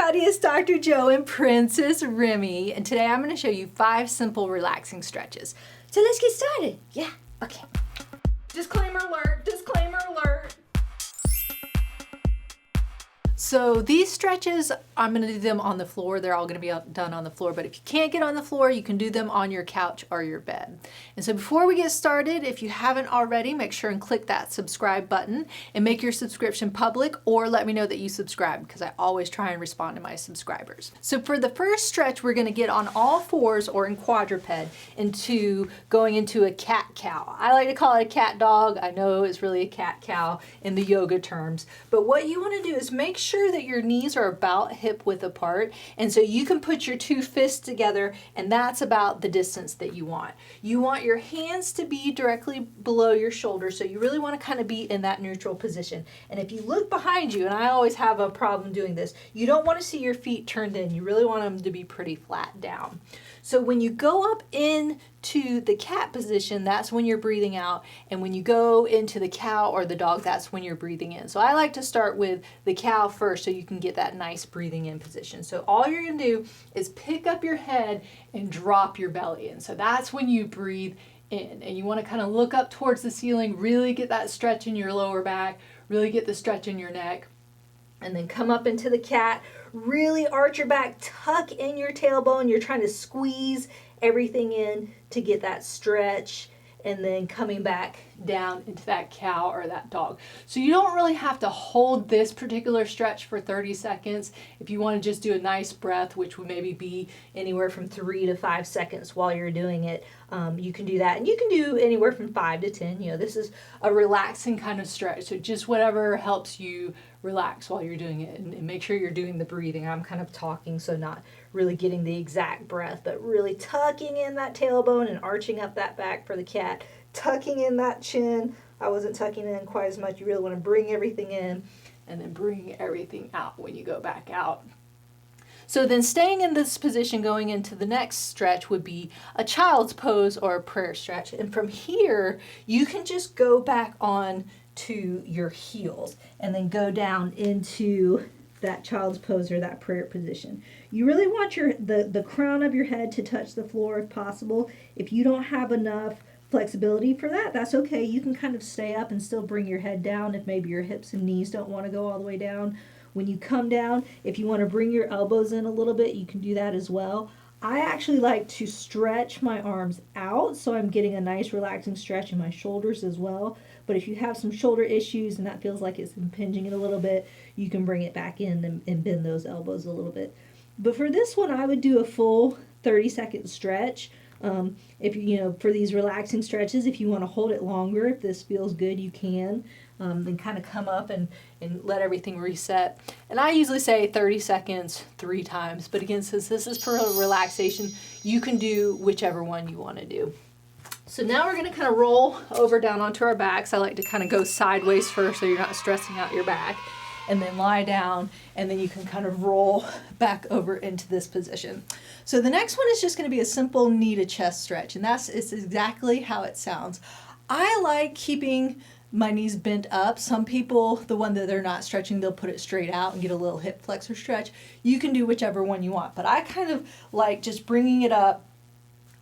everybody, it's Dr. Joe and Princess Remy, and today I'm going to show you 5 simple relaxing stretches. So let's get started. Yeah, okay. Disclaimer alert, disclaimer alert. So these stretches, I'm going to do them on the floor. They're all going to be done on the floor, but if you can't get on the floor, you can do them on your couch or your bed. And so before we get started, if you haven't already, make sure and click that subscribe button and make your subscription public, or let me know that you subscribe, because I always try and respond to my subscribers. So for the first stretch, we're going to get on all fours or in quadruped into going into a cat cow. I like to call it a cat dog. I know it's really a cat cow in the yoga terms, but what you want to do is make sure that your knees are about hip width apart, and so you can put your 2 fists together, and that's about the distance that you want. You want your hands to be directly below your shoulders, so you really want to kind of be in that neutral position. And if you look behind you, and I always have a problem doing this, you don't want to see your feet turned in. You really want them to be pretty flat down. So when you go up into the cat position, that's when you're breathing out. And when you go into the cow or the dog, that's when you're breathing in. So I like to start with the cow first so you can get that nice breathing in position. So all you're going to do is pick up your head and drop your belly in. So that's when you breathe in. And you want to kind of look up towards the ceiling, really get that stretch in your lower back, really get the stretch in your neck. And then come up into the cat, really arch your back, tuck in your tailbone. You're trying to squeeze everything in to get that stretch, and then coming back down into that cow or that dog. So you don't really have to hold this particular stretch for 30 seconds. If you want to just do a nice breath, which would maybe be anywhere from 3 to 5 seconds while you're doing it, you can do that. And you can do anywhere from 5 to 10. You know, this is a relaxing kind of stretch. So just whatever helps you relax while you're doing it, and make sure you're doing the breathing. I'm kind of talking, so not really getting the exact breath, but really tucking in that tailbone and arching up that back for the cat, tucking in that chin. I wasn't tucking in quite as much. You really want to bring everything in and then bring everything out when you go back out. So then staying in this position going into the next stretch would be a child's pose or a prayer stretch. And from here, you can just go back on to your heels and then go down into that child's pose or that prayer position. You really want the crown of your head to touch the floor if possible. If you don't have enough flexibility for that, that's okay. You can kind of stay up and still bring your head down if maybe your hips and knees don't want to go all the way down. When you come down, if you want to bring your elbows in a little bit, you can do that as well. I actually like to stretch my arms out, so I'm getting a nice relaxing stretch in my shoulders as well. But if you have some shoulder issues and that feels like it's impinging it a little bit, you can bring it back in and bend those elbows a little bit. But for this one, I would do a full 30-second stretch. If for these relaxing stretches, if you want to hold it longer, if this feels good, you can. Then kind of come up and let everything reset. And I usually say 30 seconds 3 times. But again, since this is for relaxation, you can do whichever one you want to do. So now we're going to kind of roll over down onto our backs. I like to kind of go sideways first so you're not stressing out your back. And then lie down, and then you can kind of roll back over into this position. So the next one is just going to be a simple knee to chest stretch, and it's exactly how it sounds. I like keeping my knees bent up. Some people, the one that they're not stretching, they'll put it straight out and get a little hip flexor stretch. You can do whichever one you want, but I kind of like just bringing it up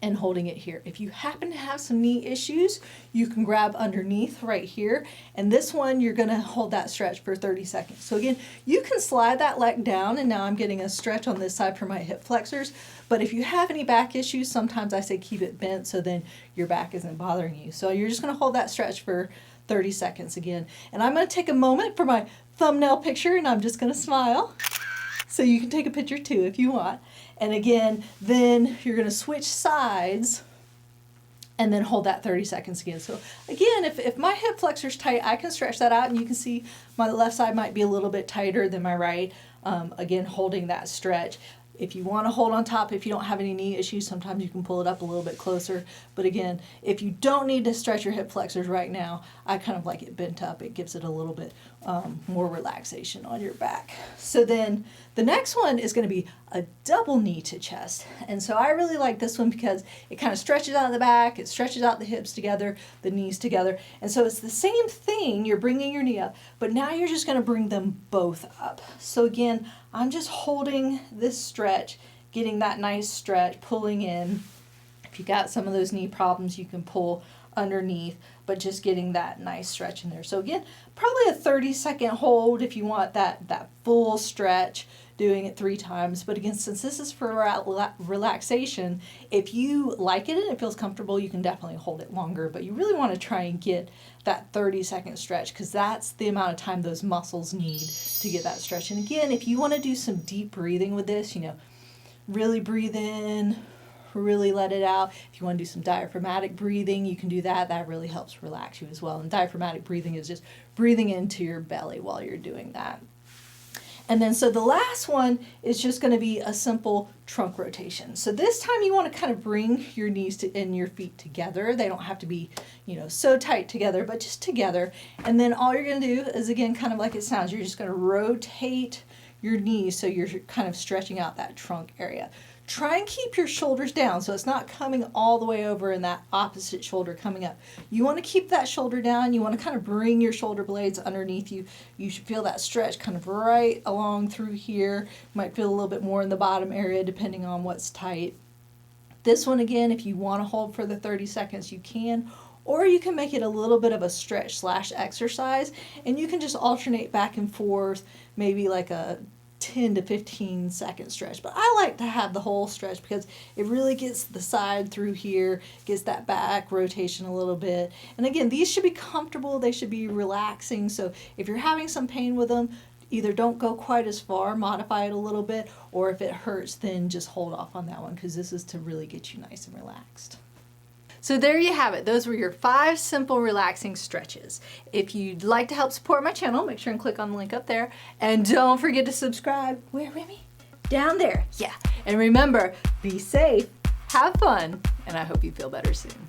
and holding it here. If you happen to have some knee issues, you can grab underneath right here. And this one, you're gonna hold that stretch for 30 seconds. So again, you can slide that leg down, and now I'm getting a stretch on this side for my hip flexors. But if you have any back issues, sometimes I say keep it bent so then your back isn't bothering you. So you're just gonna hold that stretch for 30 seconds again. And I'm gonna take a moment for my thumbnail picture, and I'm just gonna smile. So you can take a picture too if you want. And again, then you're going to switch sides and then hold that 30 seconds again. So again, if my hip flexor's tight, I can stretch that out, and you can see my left side might be a little bit tighter than my right. Again, holding that stretch. If you want to hold on top, if you don't have any knee issues, sometimes you can pull it up a little bit closer. But again, if you don't need to stretch your hip flexors right now, I kind of like it bent up. It gives it a little bit more relaxation on your back. So then the next one is going to be a double knee to chest. And so I really like this one because it kind of stretches out the back, it stretches out the hips together, the knees together. And so it's the same thing, you're bringing your knee up, but now you're just going to bring them both up. So again, I'm just holding this stretch, getting that nice stretch, pulling in. If you got some of those knee problems, you can pull underneath, but just getting that nice stretch in there. So again, probably a 30-second hold if you want that full stretch, doing it 3 times. But again, since this is for relaxation, if you like it and it feels comfortable, you can definitely hold it longer, but you really want to try and get that 30-second stretch because that's the amount of time those muscles need to get that stretch. And again, if you want to do some deep breathing with this, really breathe in, really let it out. If you want to do some diaphragmatic breathing, you can do that. That really helps relax you as well. And diaphragmatic breathing is just breathing into your belly while you're doing that. And then so the last one is just going to be a simple trunk rotation. So this time you want to kind of bring your knees and your feet together. They don't have to be, so tight together, but just together. And then all you're going to do is, again, kind of like it sounds, you're just going to rotate your knees so you're kind of stretching out that trunk area. Try and keep your shoulders down so it's not coming all the way over and that opposite shoulder coming up. You want to keep that shoulder down. You want to kind of bring your shoulder blades underneath you. You should feel that stretch kind of right along through here. You might feel a little bit more in the bottom area depending on what's tight. This one, again, if you want to hold for the 30 seconds, you can. Or you can make it a little bit of a stretch / exercise, and you can just alternate back and forth, maybe like a 10 to 15 second stretch. But I like to have the whole stretch because it really gets the side through here, gets that back rotation a little bit. And again, these should be comfortable, they should be relaxing. So if you're having some pain with them, either don't go quite as far, modify it a little bit, or if it hurts, then just hold off on that one because this is to really get you nice and relaxed. So there you have it. Those were your 5 simple relaxing stretches. If you'd like to help support my channel, make sure and click on the link up there. And don't forget to subscribe. Where, Remy? Down there. Yeah. And remember, be safe, have fun, and I hope you feel better soon.